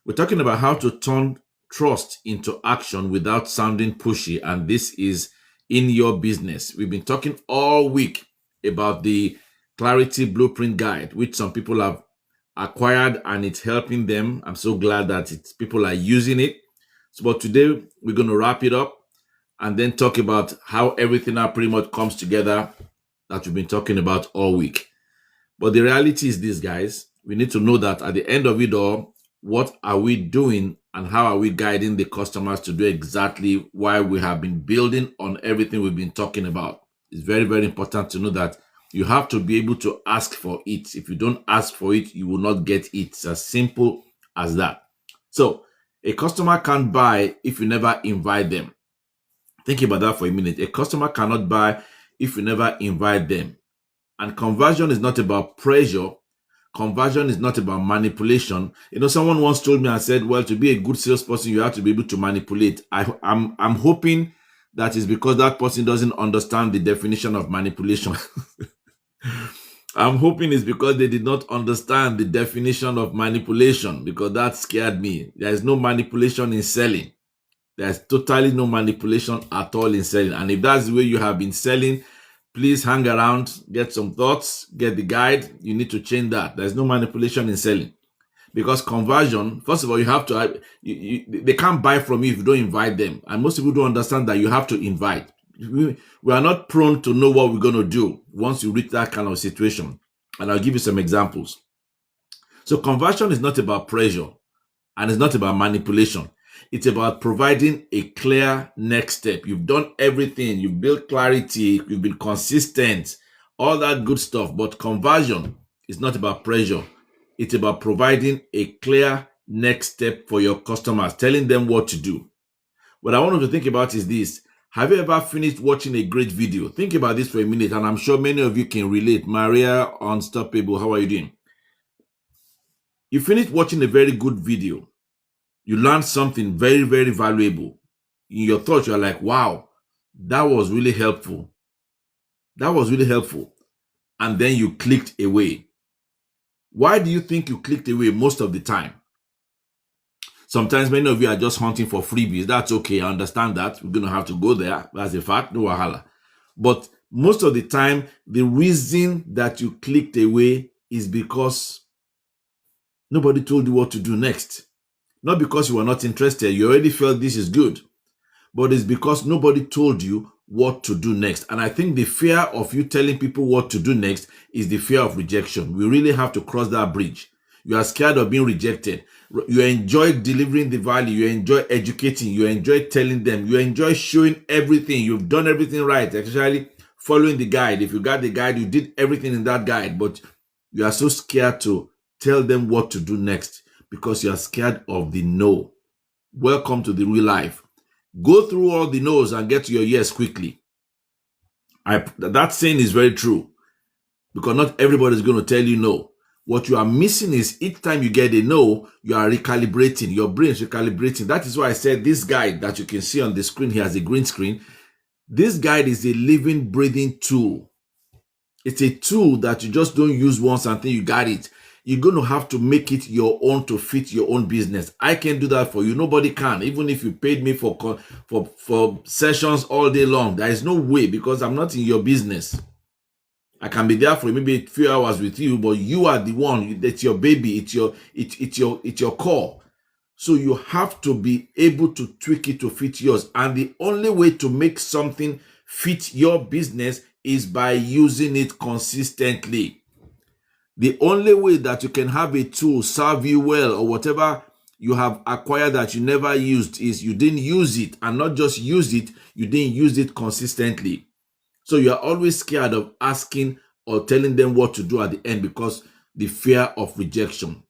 We're talking about how to turn trust into action without sounding pushy, and this is in your business. We've been talking all week about the Clarity Blueprint Guide, which some people have acquired and it's helping them. I'm so glad that people are using it. So, but today we're going to wrap it up and then talk about how everything now pretty much comes together that we've been talking about all week. But the reality is this, guys. We need to know that at the end of it all, what are we doing and how are we guiding the customers to do exactly why we have been building on everything we've been talking about. It's very, very important to know that you have to be able to ask for it. If you don't ask for it, you will not get it. It's as simple as that. So a customer can't buy if you never invite them. Think about that for a minute. A customer cannot buy if you never invite them. And conversion is not about pressure. Conversion is not about manipulation. Someone once told me and said, well, to be a good salesperson, you have to be able to manipulate. I'm hoping that is because that person doesn't understand the definition of manipulation. I'm hoping it's because they did not understand the definition of manipulation, because that scared me. There is no manipulation in selling. There's totally no manipulation at all in selling. And if that's the way you have been selling, please hang around, get some thoughts, get the guide. You need to change that. There's no manipulation in selling. Because conversion, first of all, you have to, they can't buy from you if you don't invite them. And most people don't understand that you have to invite. We are not prone to know what we're going to do once you reach that kind of situation. And I'll give you some examples. So conversion is not about pressure and it's not about manipulation. It's about providing a clear next step. You've done everything. You've built clarity. You've been consistent, all that good stuff. But conversion is not about pressure. It's about providing a clear next step for your customers, telling them what to do. What I want you to think about is this. Have you ever finished watching a great video? Think about this for a minute, and I'm sure many of you can relate. Maria, Unstoppable, how are you doing? You finished watching a very good video. You learned something very, very valuable. In your thoughts, you're like, wow, that was really helpful. That was really helpful. And then you clicked away. Why do you think you clicked away most of the time? Sometimes many of you are just hunting for freebies. That's okay. I understand that. We're going to have to go there. That's a fact. No wahala. But most of the time, the reason that you clicked away is because nobody told you what to do next. Not because you were not interested. You already felt this is good. But it's because nobody told you what to do next. And I think the fear of you telling people what to do next is the fear of rejection. We really have to cross that bridge. You are scared of being rejected. You enjoy delivering the value. You enjoy educating. You enjoy telling them. You enjoy showing everything. You've done everything right. Actually, following the guide. If you got the guide, you did everything in that guide. But you are so scared to tell them what to do next because you are scared of the no. Welcome to the real life. Go through all the no's and get to your yes quickly. That saying is very true, because not everybody is going to tell you no. What you are missing is each time you get a no, you are recalibrating. Your brain is recalibrating. That is why I said this guide that you can see on the screen here as a green screen. This guide is a living, breathing tool. It's a tool that you just don't use once and think you got it. You're going to have to make it your own to fit your own business. I can't do that for you. Nobody can. Even if you paid me for sessions all day long, there is no way, because I'm not in your business. I can be there for maybe a few hours with you, but you are the one. That's your baby. It's your core. So you have to be able to tweak it to fit yours. And the only way to make something fit your business is by using it consistently. The only way that you can have a tool serve you well, or whatever you have acquired that you never used, is you didn't use it. And not just use it, you didn't use it consistently. So you are always scared of asking or telling them what to do at the end because the fear of rejection.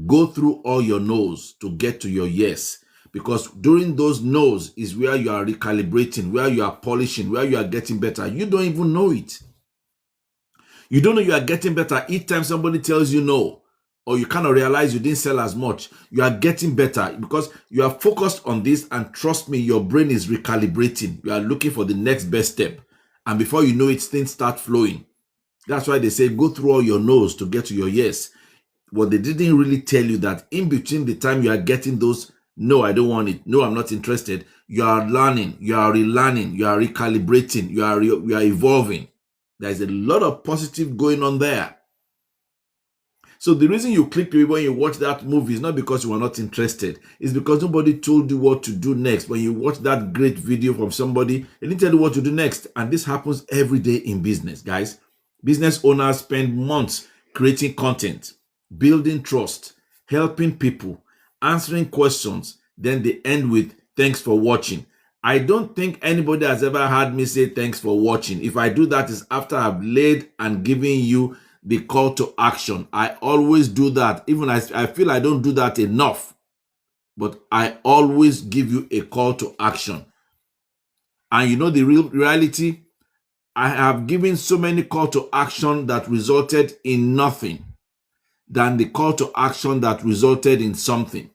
Go through all your no's to get to your yes, because during those no's is where you are recalibrating, where you are polishing, where you are getting better. You don't even know it. You don't know you are getting better each time somebody tells you no, or you kind of realize you didn't sell as much. You are getting better because you are focused on this, and trust me, your brain is recalibrating. You are looking for the next best step. And before you know it, things start flowing. That's why they say go through all your no's to get to your yes. what they didn't really tell you that in between the time you are getting those, no, I don't want it, no, I'm not interested, you are learning, you are relearning, you are recalibrating, you are evolving. There's a lot of positive going on there. So the reason you click when you watch that movie is not because you are not interested. It's because nobody told you what to do next. When you watch that great video from somebody, they didn't tell you what to do next. And this happens every day in business, guys. Business owners spend months creating content, building trust, helping people, answering questions. Then they end with thanks for watching. I don't think anybody has ever heard me say thanks for watching. If I do that, is after I've laid and given you the call to action. I always do that. Even I feel I don't do that enough, but I always give you a call to action. And you know the real reality, I have given so many call to action that resulted in nothing than the call to action that resulted in something.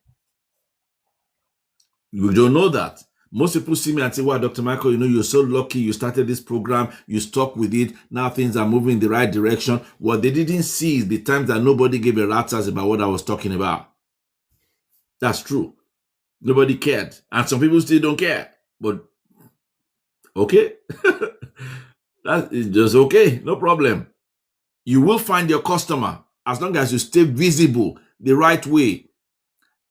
You don't know that. Most people see me and say, wow, Dr. Michael, you know, you're so lucky you started this program, you stuck with it, now things are moving in the right direction. What they didn't see is the times that nobody gave a rat's ass about what I was talking about. That's true. Nobody cared. And some people still don't care. But, okay. That is just okay. No problem. You will find your customer as long as you stay visible the right way.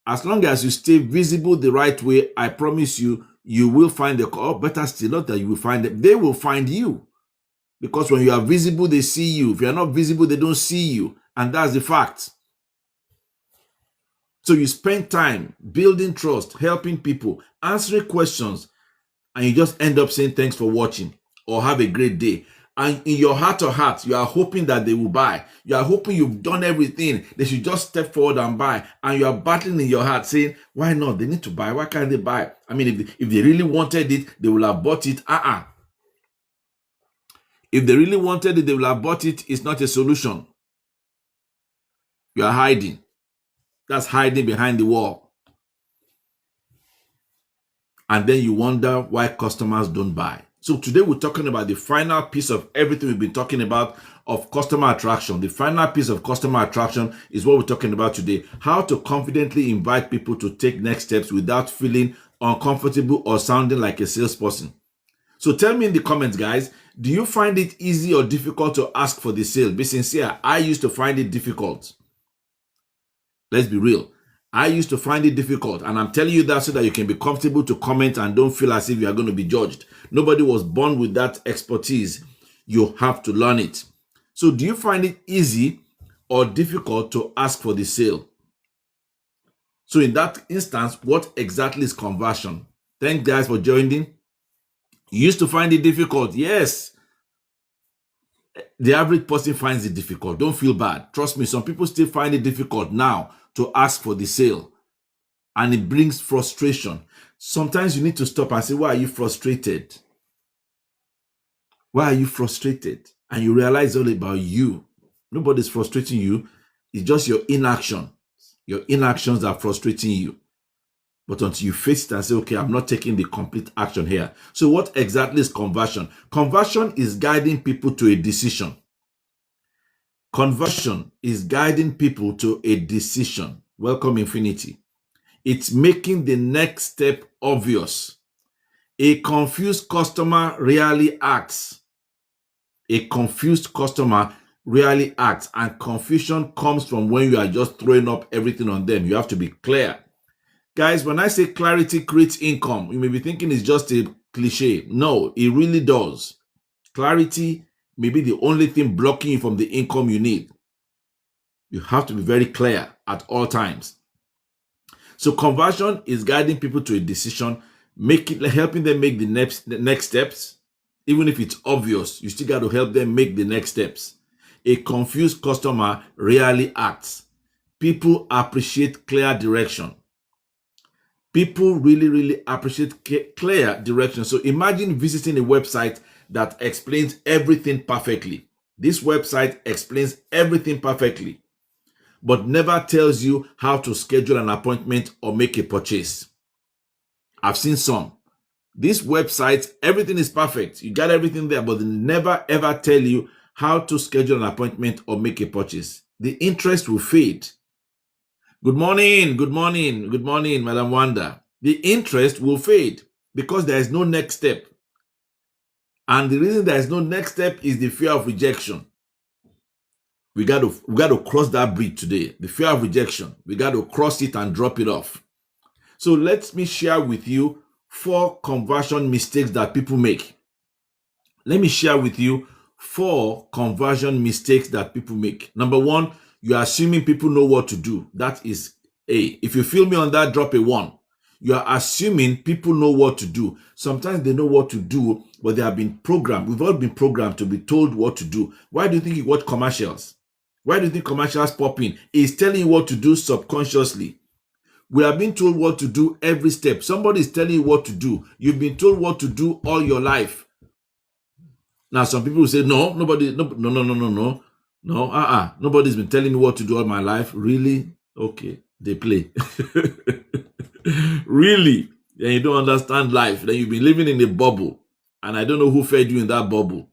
As long as you stay visible the right way, I promise you, you will find the call. Better still, not that you will find them. They will find you. Because when you are visible, they see you. If you are not visible, they don't see you. And that's the fact. So you spend time building trust, helping people, answering questions, and you just end up saying thanks for watching or have a great day. And in your heart of hearts, you are hoping that they will buy. You are hoping you've done everything. They should just step forward and buy. And you are battling in your heart saying, why not? They need to buy. Why can't they buy? I mean, if they really wanted it, they will have bought it. If they really wanted it, they will have bought it. It's not a solution. You are hiding. That's hiding behind the wall. And then you wonder why customers don't buy. So today we're talking about the final piece of everything we've been talking about of customer attraction. The final piece of customer attraction is what we're talking about today. How to confidently invite people to take next steps without feeling uncomfortable or sounding like a salesperson. So tell me in the comments, guys, do you find it easy or difficult to ask for the sale? Be sincere. I used to find it difficult. Let's be real. I used to find it difficult, and I'm telling you that so that you can be comfortable to comment and don't feel as if you are going to be judged. Nobody was born with that expertise. You have to learn it. So do you find it easy or difficult to ask for the sale? So in that instance, what exactly is conversion? Thank guys for joining. You used to find it difficult. Yes. The average person finds it difficult. Don't feel bad. Trust me, some people still find it difficult now to ask for the sale. And it brings frustration. Sometimes you need to stop and say, why are you frustrated? Why are you frustrated? And you realize all about you. Nobody's frustrating you. It's just your inaction. Your inactions are frustrating you. But until you face it and say, okay, I'm not taking the complete action here. So what exactly is conversion? Conversion is guiding people to a decision. Conversion is guiding people to a decision. Welcome, Infinity. It's making the next step obvious. A confused customer rarely acts. A confused customer rarely acts, and confusion comes from when you are just throwing up everything on them. You have to be clear. Guys, when I say clarity creates income, you may be thinking it's just a cliche. No, it really does. Clarity may be the only thing blocking you from the income you need. You have to be very clear at all times. So conversion is guiding people to a decision, helping them make the next steps. Even if it's obvious, you still got to help them make the next steps. A confused customer rarely acts. People appreciate clear direction. People really appreciate clear direction. So imagine visiting a website that explains everything perfectly. This website explains everything perfectly, but never tells you how to schedule an appointment or make a purchase. I've seen some. These websites, everything is perfect. You got everything there, but they never ever tell you how to schedule an appointment or make a purchase. The interest will fade. Good morning, good morning, good morning, Madam Wanda. The interest will fade because there is no next step. And the reason there is no next step is the fear of rejection. We got to cross that bridge today. The fear of rejection. We got to cross it and drop it off. So let me share with you 4 conversion mistakes that people make. Let me share with you 4 conversion mistakes that people make. Number 1, you are assuming people know what to do. That is A. If you feel me on that, drop a 1. You are assuming people know what to do. Sometimes they know what to do, but they have been programmed. We've all been programmed to be told what to do. Why do you think you watch commercials? Why do you think commercials pop in? It's telling you what to do subconsciously. We are being told what to do every step. Somebody is telling you what to do. You've been told what to do all your life. Now, some people will say, no, nobody, no, nobody's been telling me what to do all my life. Really? Okay, they play. Really? Then you don't understand life. Then you've been living in a bubble. And I don't know who fed you in that bubble.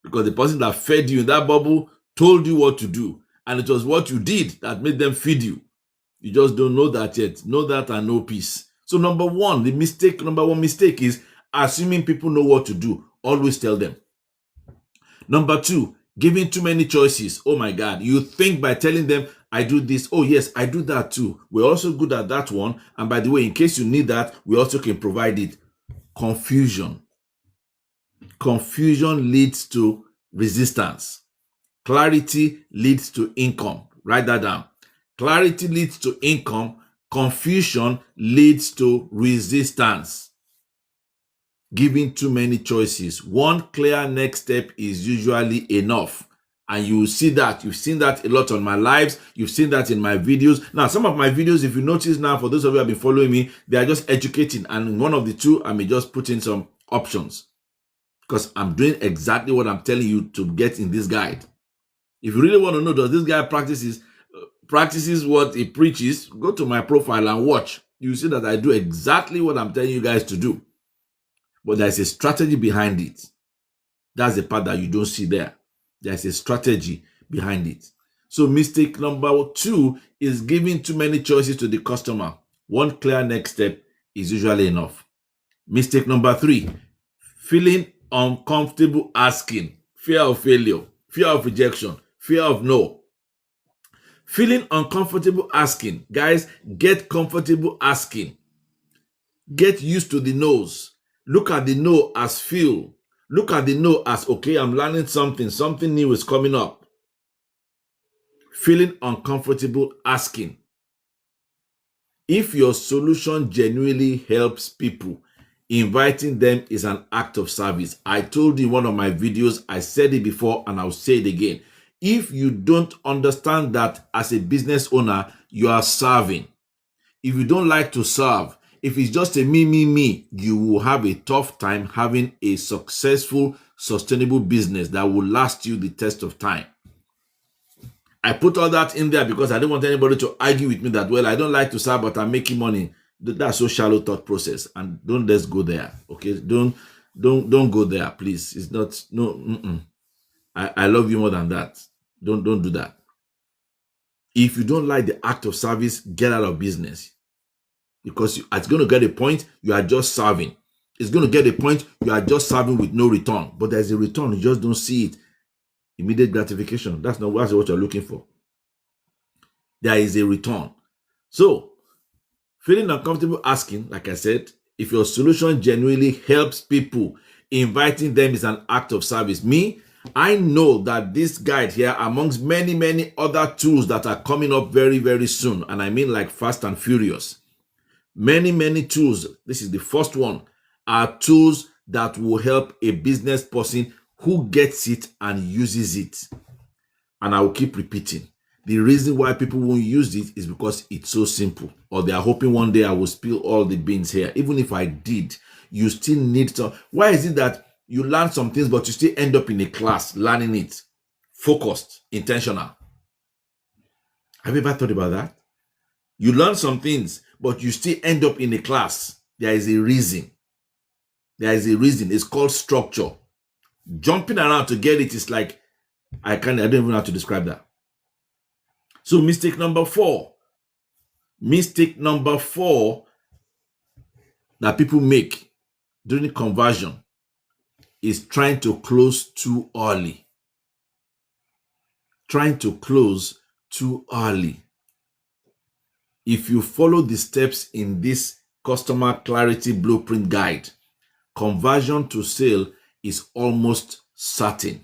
Because the person that fed you in that bubble told you what to do. And it was what you did that made them feed you. You just don't know that yet. Know that and know peace. So number one mistake is assuming people know what to do. Always tell them. Number 2, giving too many choices. Oh my God. You think by telling them, I do this. Oh yes, I do that too. We're also good at that one. And by the way, in case you need that, we also can provide it. Confusion. Confusion leads to resistance. Clarity leads to income. Write that down. Clarity leads to income. Confusion leads to resistance. Giving too many choices. One clear next step is usually enough. And you will see that. You've seen that a lot on my lives. You've seen that in my videos. Now, some of my videos, if you notice now, for those of you who have been following me, they are just educating. And in one of the 2, I may just put in some options. Because I'm doing exactly what I'm telling you to get in this guide. If you really want to know, does this guy practices what he preaches, go to my profile and watch. You see that I do exactly what I'm telling you guys to do. But there's a strategy behind it. That's the part that you don't see there. There's a strategy behind it. So mistake number 2 is giving too many choices to the customer. One clear next step is usually enough. Mistake number 3, feeling uncomfortable asking. Fear of failure, fear of rejection, fear of no. Feeling uncomfortable asking. Guys, get comfortable asking. Get used to the no's. Look at the no as feel. Look at the no as, okay, I'm learning something. Something new is coming up. Feeling uncomfortable asking. If your solution genuinely helps people, inviting them is an act of service. I told you in one of my videos, I said it before and I'll say it again. If you don't understand that as a business owner, you are serving. If you don't like to serve, if it's just a me, you will have a tough time having a successful, sustainable business that will last you the test of time. I put all that in there because I don't want anybody to argue with me that, well, I don't like to serve, but I'm making money. That's so shallow thought process. And don't let's go there. Okay. Don't go there, please. It's not, no, I love you more than that. Don't do that. If you don't like the act of service, get out of business. Because it's going to get a point, you are just serving. It's going to get a point, you are just serving with no return. But there's a return, you just don't see it. Immediate gratification. That's what you're looking for. There is a return. So, feeling uncomfortable asking, like I said, if your solution genuinely helps people, inviting them is an act of service. Me, I know that this guide here, amongst many, many other tools that are coming up very, very soon, and I mean like fast and furious, many tools, this is the first one, are tools that will help a business person who gets it and uses it. And I will keep repeating. The reason why people won't use it is because it's so simple. Or they are hoping one day I will spill all the beans here. Even if I did, you still need to. Why is it that you learn some things, but you still end up in a class learning it? Focused, intentional. Have you ever thought about that? You learn some things, but you still end up in a class. There is a reason. There is a reason. It's called structure. Jumping around to get it is like, I don't even know how to describe that. So mistake number 4, Mistake number 4 that people make during conversion is trying to close too early. Trying to close too early. If you follow the steps in this customer clarity blueprint guide, conversion to sale is almost certain.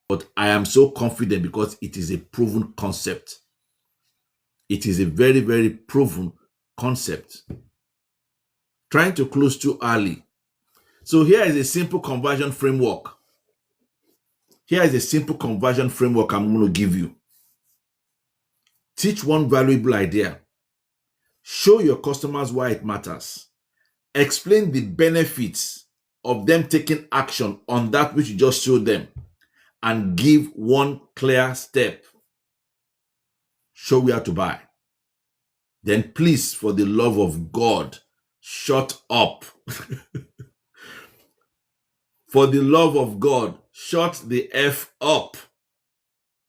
But I am so confident because it is a proven concept. It is a very, very proven concept. Trying to close too early. So here is a simple conversion framework. Here is a simple conversion framework I'm going to give you. Teach one valuable idea. Show your customers why it matters. Explain the benefits of them taking action on that which you just showed them. And give one clear step. Show where to buy. Then please, for the love of God, shut up. For the love of God, shut the F up.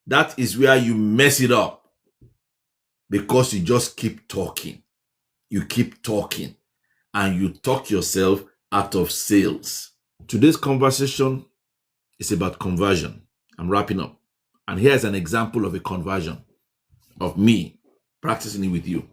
That is where you mess it up. Because you just keep talking. You keep talking. And you talk yourself out of sales. Today's conversation is about conversion. I'm wrapping up. And here's an example of a conversion of me practicing it with you.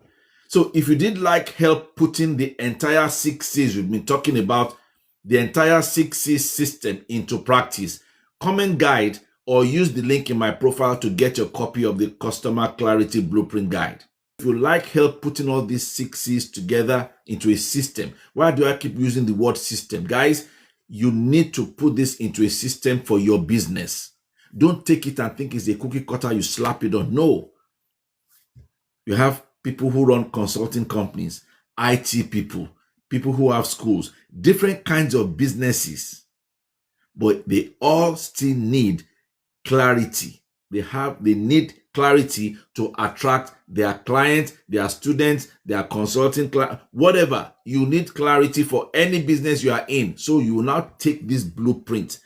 So if you did like help putting the entire 6 C's we've been talking about, the entire 6 C's system into practice, comment guide or use the link in my profile to get your copy of the Customer Clarity Blueprint Guide. If you like help putting all these 6 C's together into a system, why do I keep using the word system? Guys, you need to put this into a system for your business. Don't take it and think it's a cookie cutter, you slap it on. No. You have people who run consulting companies, IT people, people who have schools, different kinds of businesses, but they all still need clarity. They need clarity to attract their clients, their students, their consulting clients, whatever. You need clarity for any business you are in. So you will now take this blueprint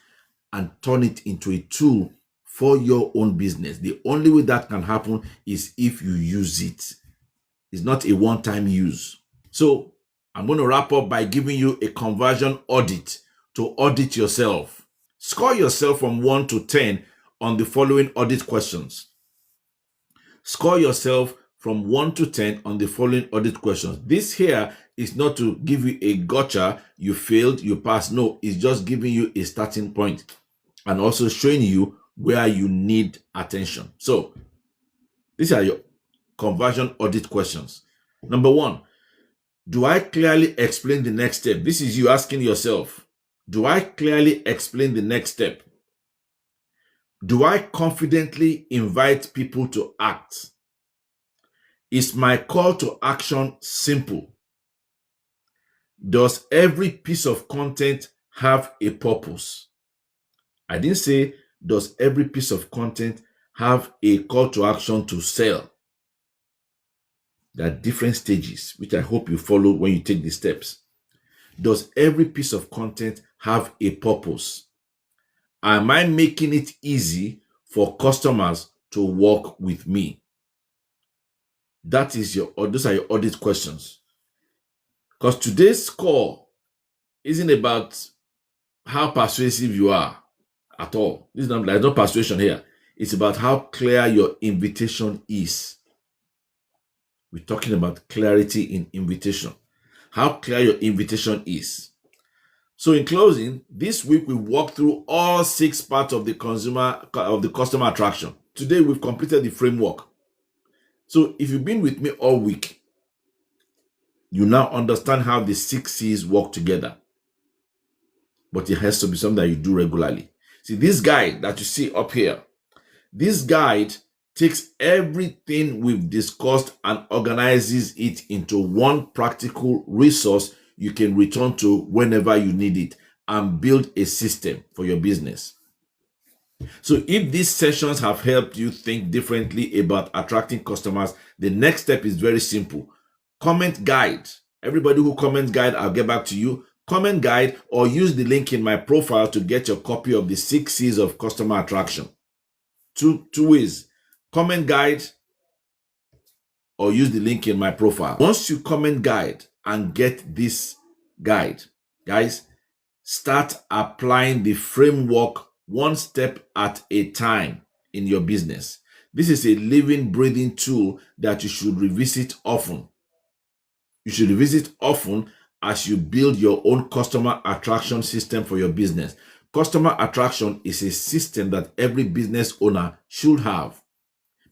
and turn it into a tool for your own business. The only way that can happen is if you use it. It's not a one-time use. So I'm going to wrap up by giving you a conversion audit to audit yourself. Score yourself from 1 to 10 on the following audit questions. Score yourself from 1 to 10 on the following audit questions. This here is not to give you a gotcha, you failed, you passed. No, it's just giving you a starting point and also showing you where you need attention. So these are your conversion audit questions. Number 1, do I clearly explain the next step? This is you asking yourself, do I clearly explain the next step? Do I confidently invite people to act? Is my call to action simple? Does every piece of content have a purpose? I didn't say, does every piece of content have a call to action to sell? There are different stages, which I hope you follow when you take the steps. Does every piece of content have a purpose? Am I making it easy for customers to work with me? Those are your audit questions. Because today's score isn't about how persuasive you are at all. There's no persuasion here. It's about how clear your invitation is. We're talking about clarity in invitation. How clear your invitation is. So in closing, this week we walked through all 6 parts of the customer attraction. Today we've completed the framework. So if you've been with me all week, you now understand how the 6 C's work together. But it has to be something that you do regularly. See, this guide that you see up here, this guide takes everything we've discussed and organizes it into one practical resource you can return to whenever you need it and build a system for your business. So if these sessions have helped you think differently about attracting customers, the next step is very simple. Comment guide. Everybody who comments guide, I'll get back to you. Comment guide or use the link in my profile to get your copy of the 6 C's of customer attraction. Two ways. Comment guide or use the link in my profile. Once you comment guide and get this guide, guys, start applying the framework one step at a time in your business. This is a living, breathing tool that you should revisit often. You should revisit often as you build your own customer attraction system for your business. Customer attraction is a system that every business owner should have,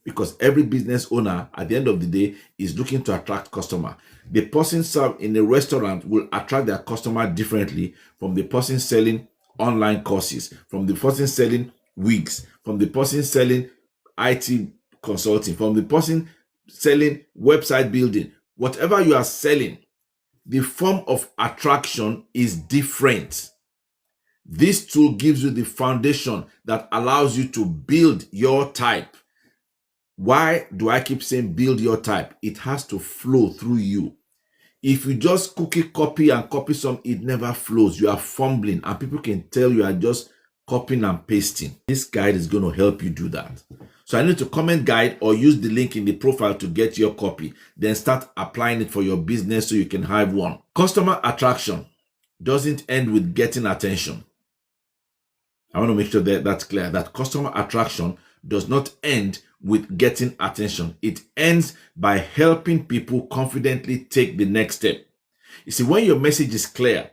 because every business owner at the end of the day is looking to attract customer. The person served in a restaurant will attract their customer differently from the person selling online courses, from the person selling wigs, from the person selling IT consulting, from the person selling website building. Whatever you are selling, the form of attraction is different. This tool gives you the foundation that allows you to build your type. Why do I keep saying build your type? It has to flow through you. If you just copy and copy some, it never flows. You are fumbling and people can tell you are just copying and pasting. This guide is going to help you do that. So I need to comment guide or use the link in the profile to get your copy. Then start applying it for your business so you can have one. Customer attraction doesn't end with getting attention. I want to make sure that that's clear, that customer attraction does not end with getting attention. It ends by helping people confidently take the next step. You see, when your message is clear,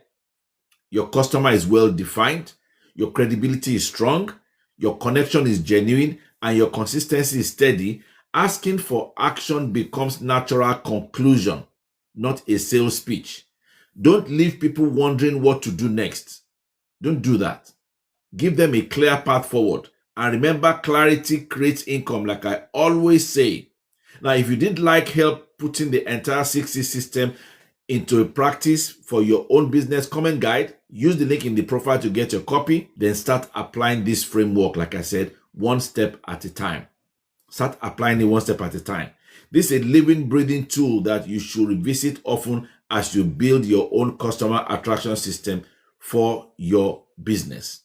your customer is well defined, your credibility is strong, your connection is genuine, and your consistency is steady, asking for action becomes natural conclusion, not a sales speech. Don't leave people wondering what to do next. Don't do that. Give them a clear path forward. And remember, clarity creates income, like I always say. Now, if you didn't like help putting the entire 6C system into a practice for your own business comment guide, use the link in the profile to get your copy. Then start applying this framework, like I said, one step at a time. Start applying it one step at a time. This is a living, breathing tool that you should revisit often as you build your own customer attraction system for your business.